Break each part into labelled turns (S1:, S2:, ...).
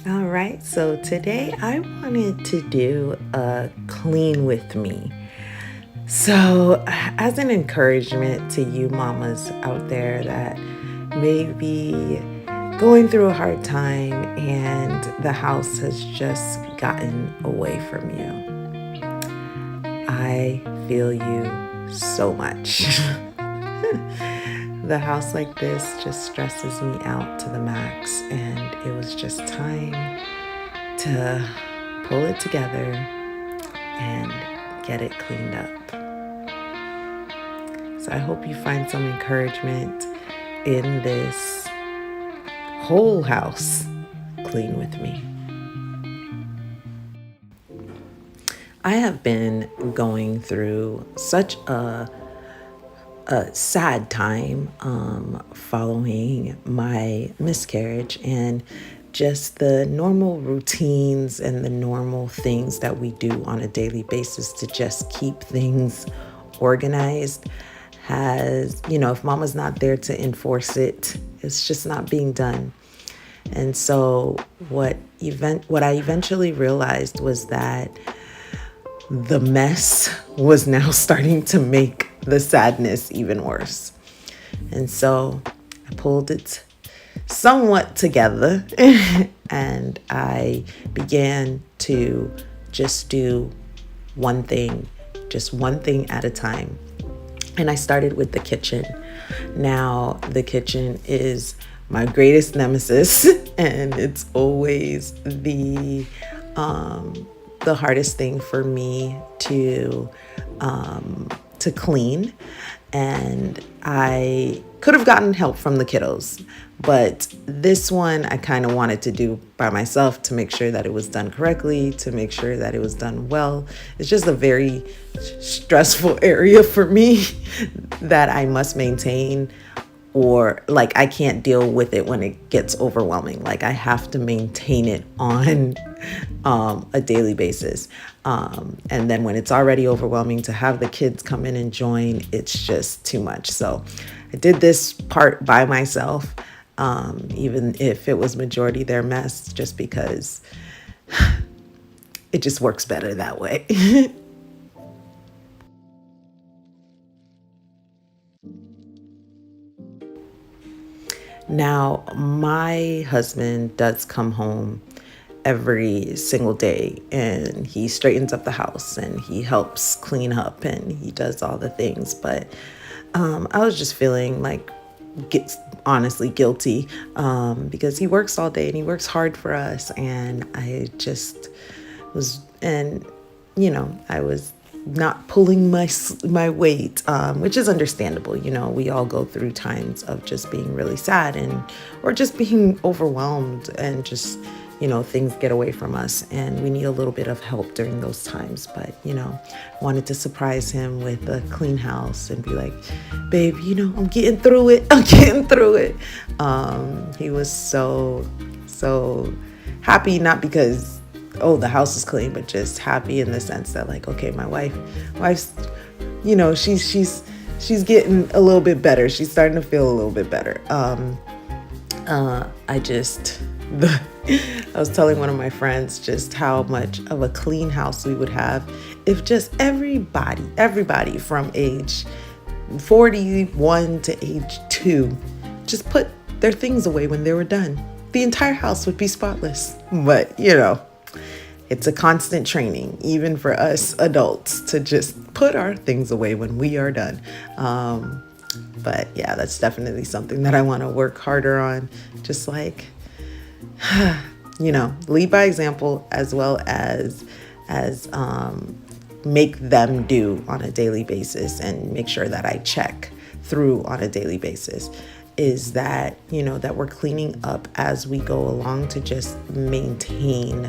S1: All right, so today I wanted to do a clean with me. So, as an encouragement to you mamas out there that may be going through a hard time and the house has just gotten away from you, I feel you so much. The house like this just stresses me out to the max, and it was just time to pull it together and get it cleaned up. So I hope you find some encouragement in this whole house clean with me. I have been going through such a sad time following my miscarriage, and just the normal routines and the normal things that we do on a daily basis to just keep things organized has, if mama's not there to enforce it, it's just not being done. And so what I eventually realized was that the mess was now starting to make the sadness even worse. And so I pulled it somewhat together and I began to just do just one thing at a time. And I started with the kitchen. Now, the kitchen is my greatest nemesis, and it's always the hardest thing for me to clean. And I could have gotten help from the kiddos, but this one I kind of wanted to do by myself to make sure that it was done correctly, to make sure that it was done well. It's just a very stressful area for me that I must maintain, or like I can't deal with it when it gets overwhelming. Like I have to maintain it on a daily basis. And then when it's already overwhelming to have the kids come in and join, it's just too much. So I did this part by myself, even if it was majority their mess, just because it just works better that way. Now, my husband does come home every single day, and he straightens up the house and he helps clean up and he does all the things. But I was just feeling like, honestly guilty, because he works all day and he works hard for us. And I just was, and I was not pulling my weight, which is understandable. We all go through times of just being really sad or just being overwhelmed, and just things get away from us and we need a little bit of help during those times. But wanted to surprise him with a clean house and be like, babe, I'm getting through it. He was so happy, not because the house is clean, but just happy in the sense that, like, okay, my wife's she's getting a little bit better. She's starting to feel a little bit better. I was telling one of my friends just how much of a clean house we would have if just everybody from age 41 to age 2 just put their things away when they were done. The entire house would be spotless. But it's a constant training, even for us adults, to just put our things away when we are done. But yeah, that's definitely something that I want to work harder on. Just like, lead by example, as well as make them do on a daily basis, and make sure that I check through on a daily basis. Is that, that we're cleaning up as we go along to just maintain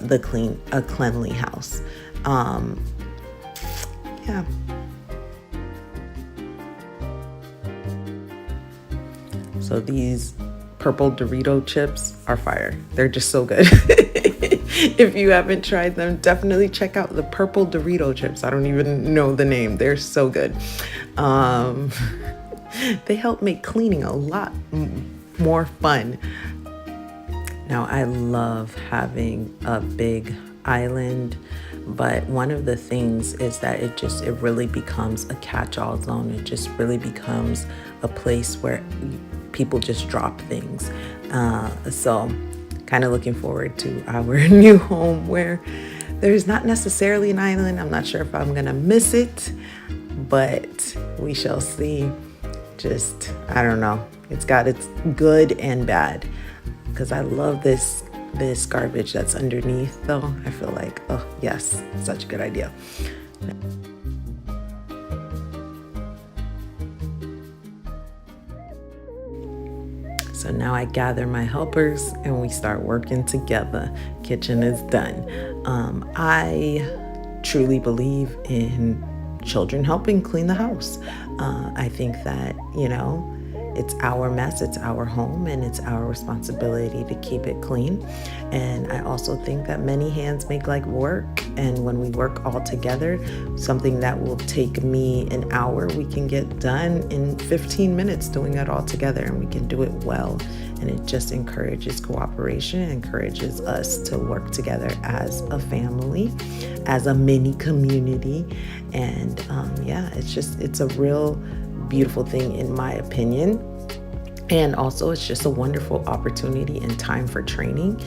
S1: a cleanly house. Yeah. So these purple Dorito chips are fire. They're just so good. If you haven't tried them, definitely check out the purple Dorito chips. I don't even know the name. They're so good. They help make cleaning a lot more fun. Now, I love having a big island, but one of the things is that it really becomes a catch-all zone. It just really becomes a place where people just drop things. So kind of looking forward to our new home where there's not necessarily an island. I'm not sure if I'm gonna miss it, but we shall see. Just, I don't know. It's got its good and bad because I love this garbage that's underneath though. I feel like, oh yes, such a good idea. So now I gather my helpers and we start working together. Kitchen is done. I truly believe in children helping clean the house. I think that, it's our mess, it's our home, and it's our responsibility to keep it clean. And I also think that many hands make light work. And when we work all together, something that will take me an hour, we can get done in 15 minutes doing it all together, and we can do it well. And it just encourages cooperation, encourages us to work together as a family, as a mini community. And it's a real beautiful thing in my opinion. And also it's just a wonderful opportunity and time for training.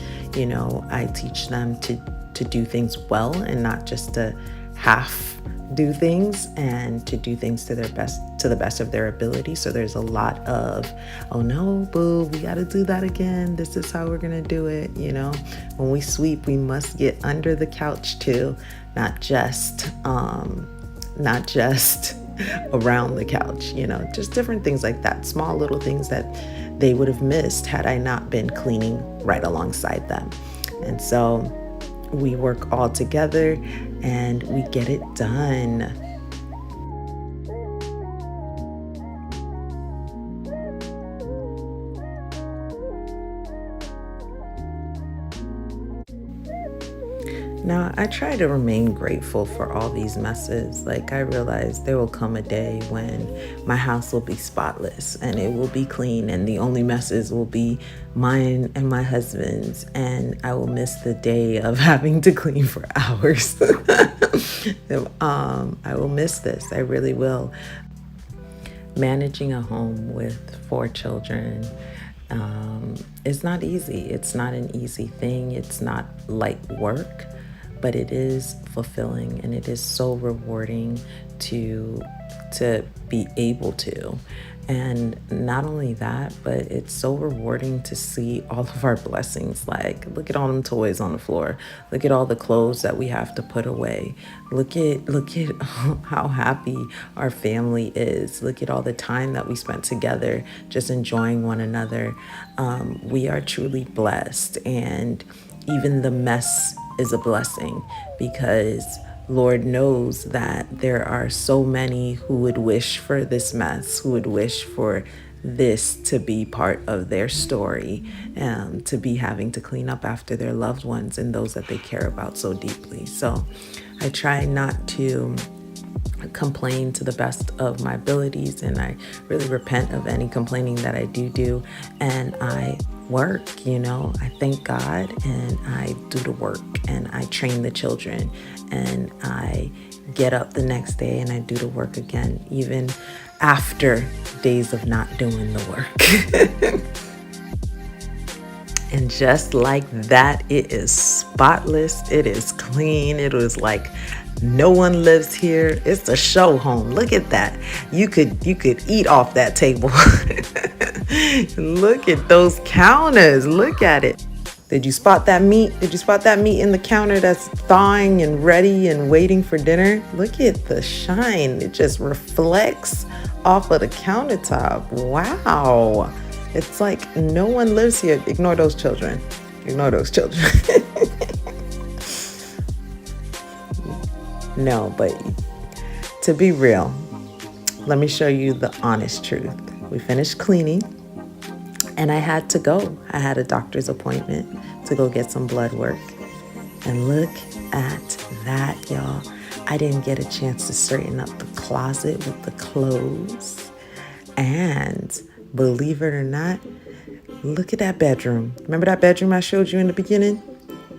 S1: I teach them to do things well and not just to half do things, and to do things to the best of their ability. So there's a lot of, oh no, boo, we got to do that again. This is how we're going to do it. When we sweep, we must get under the couch too, not just around the couch, just different things like that, small little things that they would have missed had I not been cleaning right alongside them. And so we work all together and we get it done. Now, I try to remain grateful for all these messes. Like, I realize there will come a day when my house will be spotless and it will be clean, and the only messes will be mine and my husband's, and I will miss the day of having to clean for hours. I will miss this. I really will. Managing a home with 4 children is not easy. It's not an easy thing. It's not light work, but it is fulfilling, and it is so rewarding to be able to. And not only that, but it's so rewarding to see all of our blessings. Like, look at all them toys on the floor. Look at all the clothes that we have to put away. Look at how happy our family is. Look at all the time that we spent together just enjoying one another. We are truly blessed, and even the mess is a blessing, because Lord knows that there are so many who would wish for this mess, who would wish for this to be part of their story, to be having to clean up after their loved ones and those that they care about so deeply. So I try not to complain to the best of my abilities, and I really repent of any complaining that I do, and I work. I thank God, and I do the work, and I train the children, and I get up the next day and I do the work again, even after days of not doing the work. And just like that, it is spotless, it is clean, it was like no one lives here. It's a show home. Look at that. You could eat off that table. Look at those counters. Look at it. Did you spot that meat? Did you spot that meat in the counter that's thawing and ready and waiting for dinner? Look at the shine. It just reflects off of the countertop. Wow. It's like no one lives here. Ignore those children. Ignore those children. No, but to be real, let me show you the honest truth. We finished cleaning and I had to go. I had a doctor's appointment to go get some blood work. And look at that, y'all. I didn't get a chance to straighten up the closet with the clothes. And believe it or not, Look at that bedroom. Remember that bedroom I showed you in the beginning?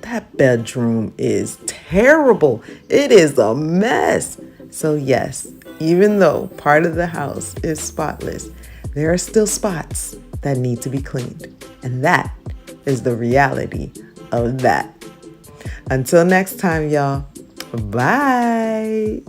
S1: That bedroom is terrible. It is a mess. So, yes, even though part of the house is spotless, there are still spots that need to be cleaned. And that is the reality of that. Until next time, y'all. Bye.